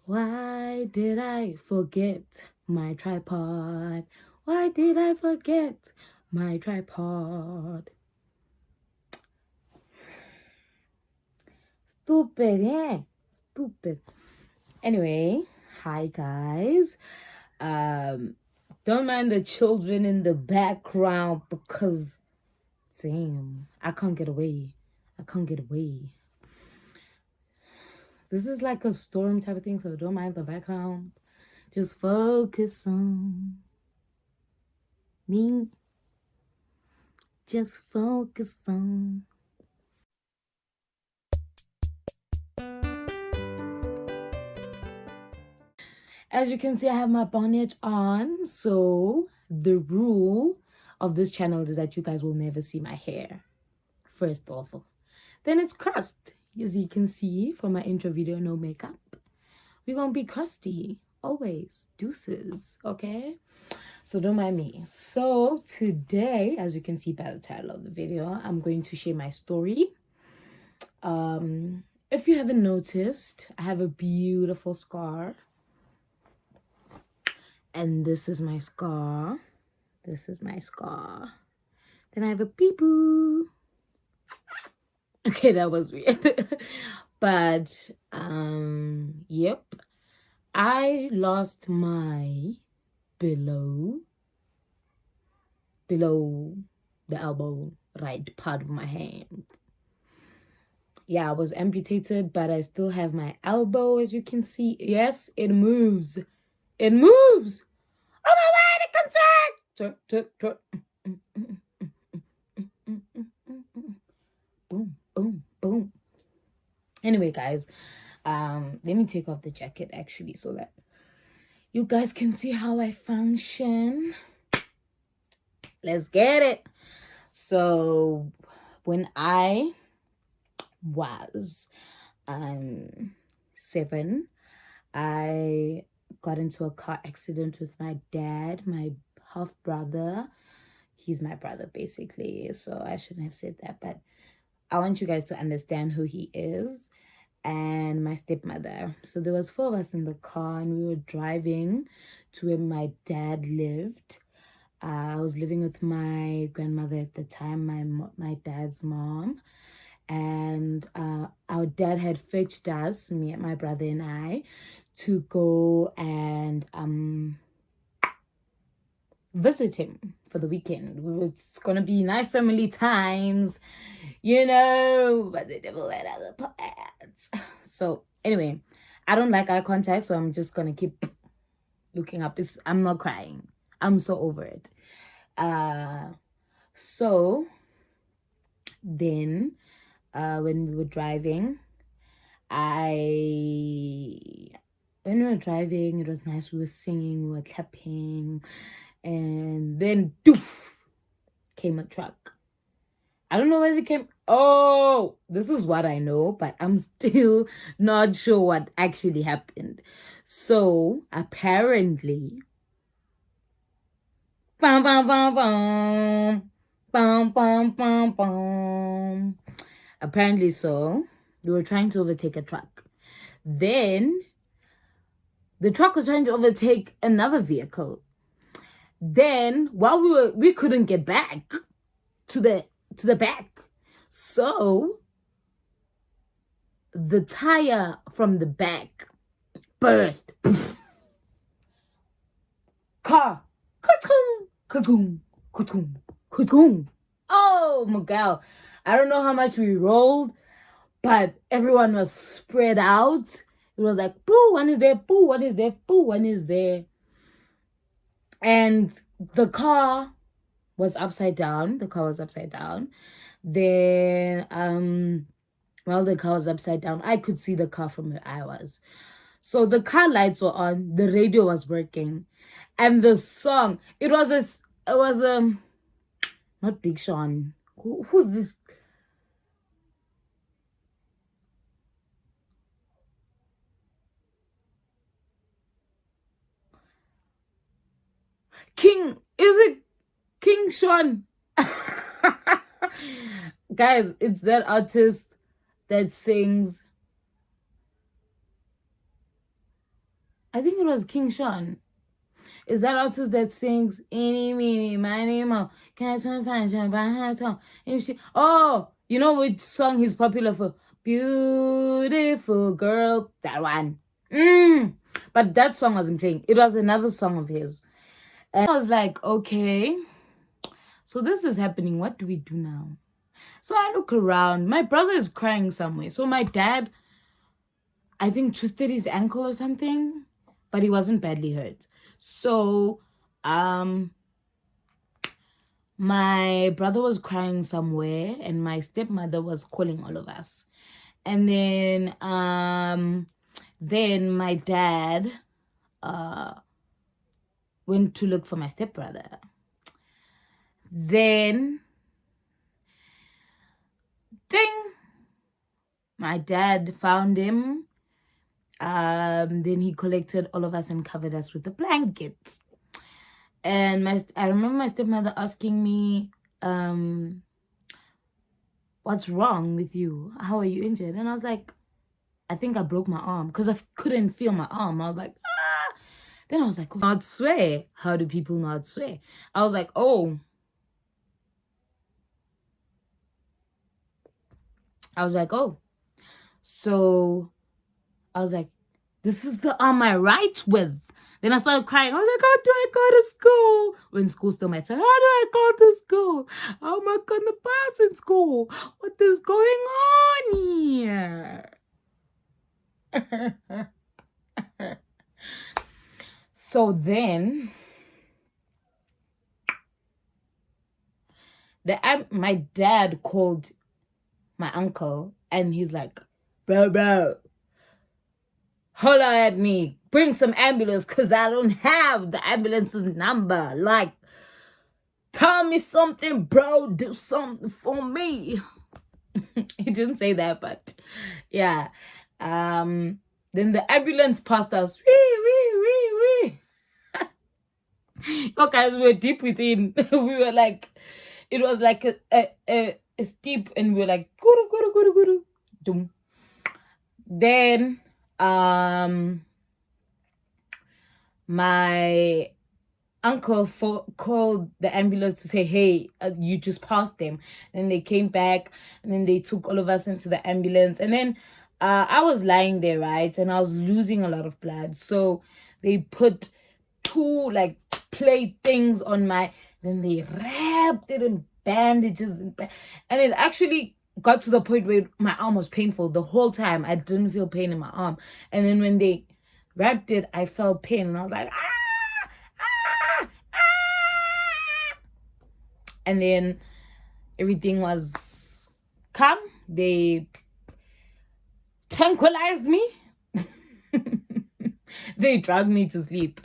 Why did I forget my tripod? Why did I forget my tripod? Stupid, yeah. Stupid. Anyway, hi guys. Um, don't mind the children in the background because damn, I can't get away. I can't get away. This is like a storm type of thing, so don't mind the background. Just focus on me. Just focus on. As you can see, I have my bonnet on. So the rule of this channel is that you guys will never see my hair. First of all. Then it's crust. As you can see from my intro video, no makeup. We're gonna be crusty. Always. Deuces. Okay? So don't mind me. So today, as you can see by the title of the video, I'm going to share my story. If you haven't noticed, I have a beautiful scar. And this is my scar. This is my scar. Then I have a pee-poo. Okay, that was weird. But yep. I lost my below the elbow right part of my hand. Yeah, I was amputated, but I still have my elbow, as you can see. Yes, it moves. It moves. Oh my word, it can turn. Boom, boom, boom. Anyway, guys, let me take off the jacket actually so that you guys can see how I function. Let's get it. So when I was 7, I got into a car accident with my dad, my half brother. He's my brother basically, so I shouldn't have said that, but I want you guys to understand who he is, and my stepmother. So there was 4 of us in the car, and we were driving to where my dad lived. I was living with my grandmother at the time, my dad's mom, and our dad had fetched us, me and my brother and I, to go and visit him for the weekend. It's gonna be nice family times, but the devil had other plans. So anyway, I don't like eye contact, so I'm just gonna keep looking up. I'm not crying. I'm so over it. So then when we were driving, it was nice. We were singing, we were clapping, and then doof came a truck. I don't know where they came. Oh, this is what I know, but I'm still not sure what actually happened. So apparently, bum, bum, bum, bum, bum, bum, bum, bum. Apparently, so we were trying to overtake a truck. Then the truck was trying to overtake another vehicle. Then while we couldn't get back to the back. So the tire from the back burst. Car. Ka-toom, ka-toom. Oh my god. I don't know how much we rolled, but everyone was spread out. It was like, boo, one is there, boo, one is there, boo, one is there. And the car was upside down. Then while the car was upside down, I could see the car from where I was. So the car lights were on, the radio was working, and the song, not Big Sean. Who's this? Is it King Sean? Guys, it's that artist that sings I think it was King Sean. Is that artist that sings "Eeny Meeny Miny Mo"? Can I turn fashion by her tongue? Oh, you know which song he's popular for? Beautiful girl, that one. But that song wasn't playing. It was another song of his. And I was like, okay, so this is happening. What do we do now? So I look around. My brother is crying somewhere. So my dad, I think, twisted his ankle or something, but he wasn't badly hurt. So, my brother was crying somewhere, and my stepmother was calling all of us. And then my dad went to look for my stepbrother. Then, ding, my dad found him. Then he collected all of us and covered us with the blankets. And I remember my stepmother asking me, what's wrong with you? How are you injured? And I was like, I think I broke my arm because I couldn't feel my arm. I was like, ah. Then I was like, oh, not swear. How do people not swear? I was like, oh. So I was like, this is the arm I write with. Then I started crying. I was like, how do I go to school? When school still mattered. How do I go to school? How am I going to pass in school? What is going on here? So then, my dad called my uncle and he's like, bro, holler at me, bring some ambulance because I don't have the ambulance's number. Like, tell me something, bro, do something for me. He didn't say that, but yeah. Then the ambulance passed us. Wee. Oh, guys, we were deep within. We were like, it was like a steep, and we were like, guru. Dum. Then, my uncle called the ambulance to say, hey, you just passed them. And they came back, and then they took all of us into the ambulance. And then I was lying there, right? And I was losing a lot of blood. So they put two like plate things on then they wrapped it in bandages. And it actually got to the point where my arm was painful the whole time. I didn't feel pain in my arm. And then when they wrapped it, I felt pain. And I was like, and then everything was calm. They tranquilized me. They drugged me to sleep.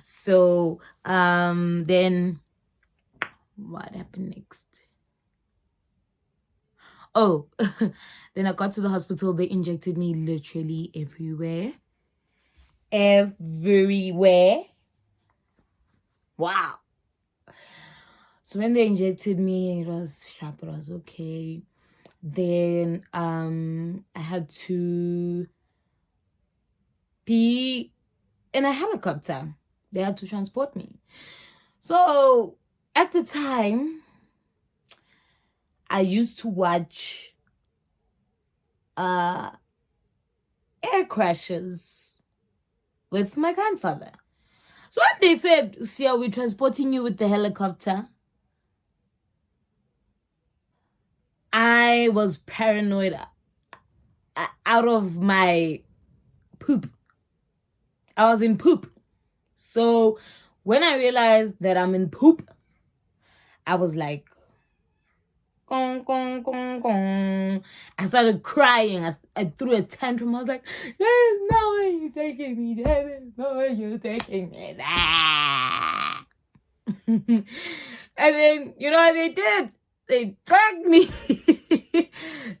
So then what happened next? Oh, then I got to the hospital. They injected me literally everywhere. Wow. So when they injected me, it was sharp, it was okay. Then I had to be in a helicopter. They had to transport me. So at the time, I used to watch air crashes with my grandfather. So when they said, Sia, we're transporting you with the helicopter, I was paranoid out of my poop. I was in poop. So when I realized that I'm in poop, I was like, gong, gong, gong, gong. I started crying. I threw a tantrum. I was like, there's no way you're taking me there. There's no way you're taking me there. And then, you know what they did? They dragged me.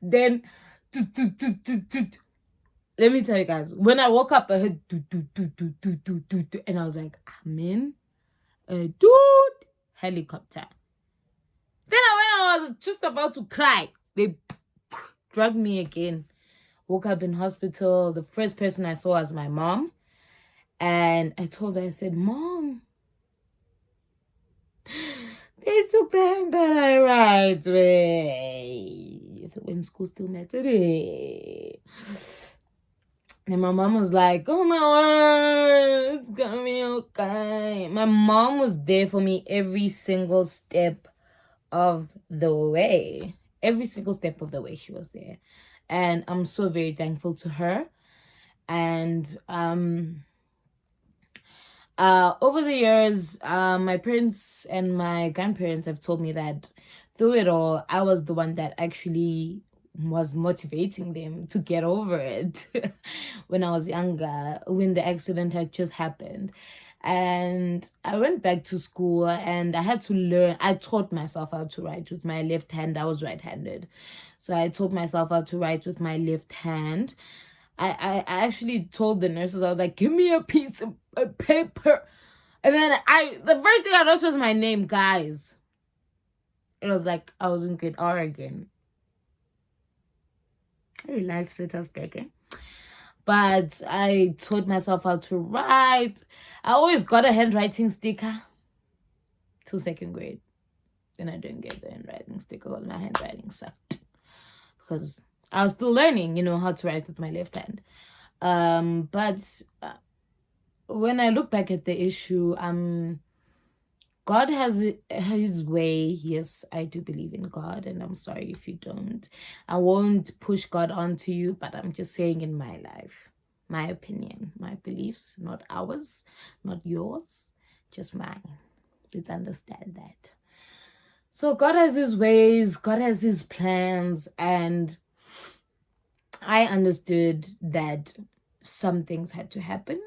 Then, let me tell you guys, when I woke up, I heard and I was like, I'm in a helicopter. Then when I was just about to cry, they dragged me again. Woke up in hospital. The first person I saw was my mom. And I told her, I said, Mom, they took the hand that I write with when school still mattered. And my mom was like, oh my word, it's gonna be okay. My mom was there for me every single step of the way. Every single step of the way she was there. And I'm so very thankful to her. And over the years, my parents and my grandparents have told me that through it all, I was the one that actually was motivating them to get over it when I was younger, when the accident had just happened. And I went back to school and I had to learn. I taught myself how to write with my left hand. I was right-handed. So I taught myself how to write with my left hand. I actually told the nurses, I was like, give me a piece of paper. And then the first thing I noticed was my name, guys. It was like I was in grade R again. Very life status taken. But I taught myself how to write. I always got a handwriting sticker till second grade. Then I didn't get the handwriting sticker because my handwriting sucked. Because I was still learning, how to write with my left hand. But when I look back at the issue, God has his way. Yes, I do believe in God, and I'm sorry if you don't. I won't push God onto you, but I'm just saying in my life, my opinion, my beliefs, not ours, not yours, just mine. Let's understand that. So God has his ways, God has his plans, and I understood that some things had to happen.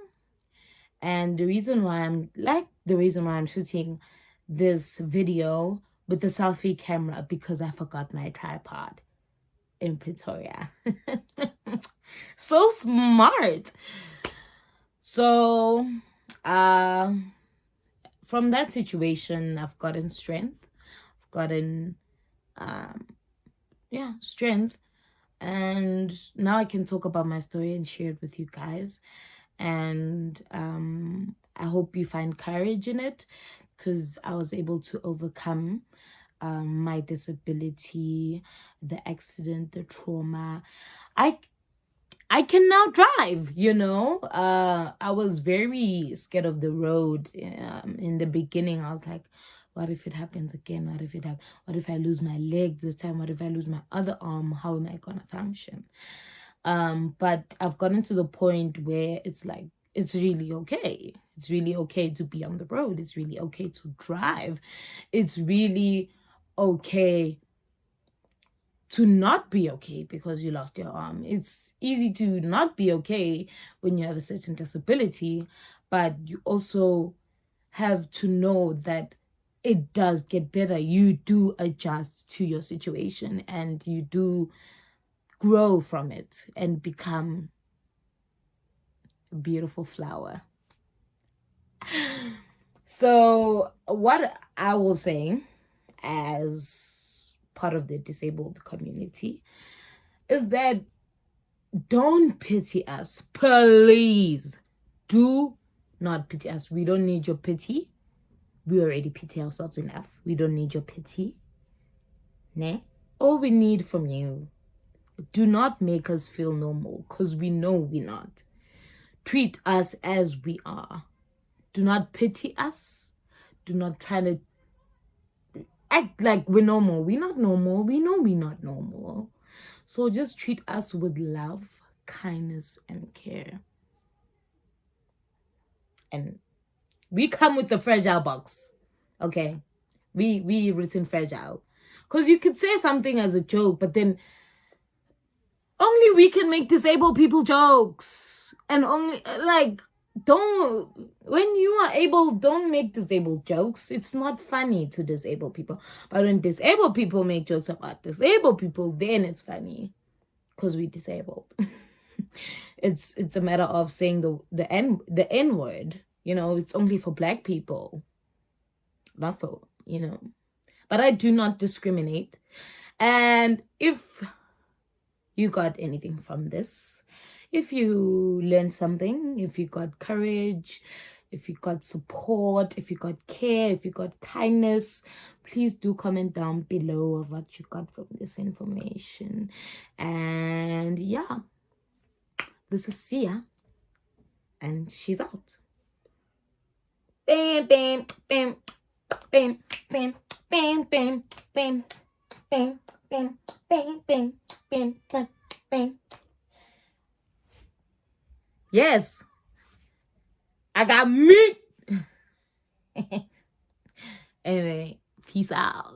And the reason why I'm shooting this video with the selfie camera, because I forgot my tripod in Pretoria. So smart. So from that situation, I've gotten strength. I've gotten strength. And now I can talk about my story and share it with you guys. And I hope you find courage in it, because I was able to overcome my disability, the accident, the trauma. I can now drive, I was very scared of the road. In the beginning, I was like, what if it happens again? What if I lose my leg this time? What if I lose my other arm? How am I gonna function? But I've gotten to the point where it's like, it's really okay. It's really okay to be on the road. It's really okay to drive. It's really okay to not be okay because you lost your arm. It's easy to not be okay when you have a certain disability, but you also have to know that it does get better. You do adjust to your situation and you do grow from it and become a beautiful flower. So what I will say as part of the disabled community is that don't pity us. Please do not pity us. We don't need your pity. We already pity ourselves enough. We don't need your pity. Ne? All we need from you, do not make us feel normal, because we know we're not. Treat us as we are. Do not pity us. Do not try to act like we're normal. We're not normal. We know we're not normal. So just treat us with love, kindness, and care. And we come with the fragile box. Okay? We written fragile. Because you could say something as a joke, but then only we can make disabled people jokes. And only, when you are able, don't make disabled jokes. It's not funny to disabled people. But when disabled people make jokes about disabled people, then it's funny. Because we're disabled. It's a matter of saying the N word. It's only for black people. Not for, But I do not discriminate. And if you got anything from this, if you learned something, if you got courage, if you got support, if you got care, if you got kindness, please do comment down below of what you got from this information. And yeah, this is Sia, and she's out. Bam, bam, bam, bam, bam, bam, bam, bam, bam, bam, bam, bam, bam, bam, bam. Yes, I got meat. Anyway, peace out.